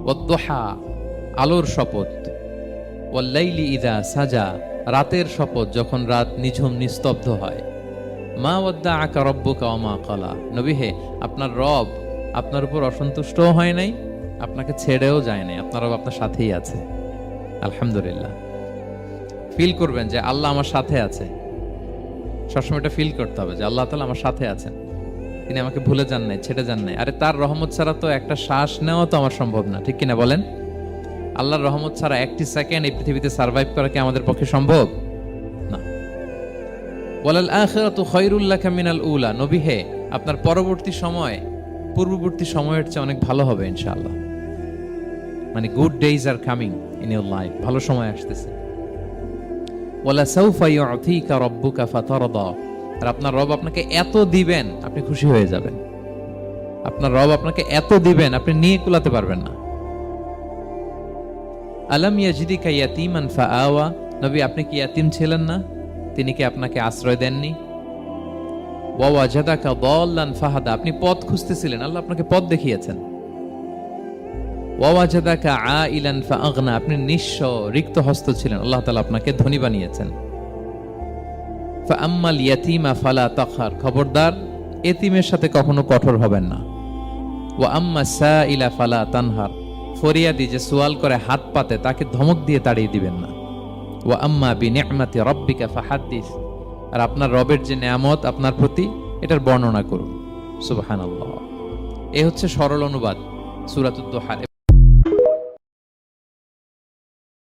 ওয়াদ-দুহা, আলোর শপথ, ওয়াল-লাইলি ইযা সাজা, রাতের শপথ যখন রাত নিঝুম নিস্তব্ধ হয়। মা ওয়াদ্দাআকা রাব্বুকা ওয়া মা ক্বালা, নবী হে, আপনার রব আপনার উপর অসন্তুষ্টও হয় নাই, আপনাকে ছেড়েও যায় নাই, আপনার রব আপনার সাথেই আছে। আলহামদুলিল্লাহ। ফিল করবেন যে আল্লাহ আমার সাথে আছে। সবসময় এটা ফিল করতে হবে যে আল্লাহ তাআলা আমার সাথে আছেন, তিনি আমাকে ভুলে যান নাই, ছেড়ে যান নাই। আরে তার রহমত ছাড়া তো একটা শ্বাস নেওয়া তো আমার সম্ভব না, ঠিক কিনা বলেন? আল্লাহর রহমত ছাড়া একটি সেকেন্ড এই পৃথিবীতে সার্ভাইভ করা কি আমাদের পক্ষে সম্ভব না? ওয়ালাল আখিরাতু খায়রুল লাকা মিনাল উলা, নবী হে, আপনার পরবর্তী সময় পূর্ববর্তী সময়ের চেয়ে অনেক ভালো হবে ইনশাআল্লাহ। মানে good days are coming in your life, ভালো সময় আসতেছে। ওয়ালা সাউফা ইউতিকা রাব্বুকা ফাতারদা, আর আপনার রব আপনাকে এত দিবেন আপনি খুশি হয়ে যাবেন। আপনার রব আপনাকে এত দিবেন আপনি নিয়ে কুলাতে পারবেন না। আলাম ইয়াজিদিকা ইয়াতীমান ফাআওয়া, নবী আপনি কি ইয়াতীম ছিলেন না? তিনি কি আপনাকে আশ্রয় দেননি? ওয়া ওয়াজাদাকা দাল্লান ফাহাদা, আপনি পথ খুঁজতেছিলেন, আল্লাহ আপনাকে পথ দেখিয়েছেন। ওয়া ওয়াজাদাকা আইলান ফাআগনা, আপনি নিঃস্ব রিক্ত হস্ত ছিলেন, আল্লাহ তাআলা আপনাকে ধনী বানিয়েছেন। ফাআম্মাল ইয়াতীমা ফালা তাকহার, খবরদার এতিমের সাথে কখনো কঠোর হবেন না। ওয়া আম্মা সাইলা ফালা তানহার, ফরিয়াদি যে সুয়াল করে হাত পাতে তাকে ধমক দিয়ে তাড়িয়ে দিবেন না। ওয়া আম্মা বিনি'মাতি রাব্বিকা ফাহাদ্দিস, আর আপনার রবের যে নেয়ামত আপনার প্রতি এটার বর্ণনা করুন। সুবহানাল্লাহ। এ হচ্ছে সরল অনুবাদ সূরাতুদ দুহা।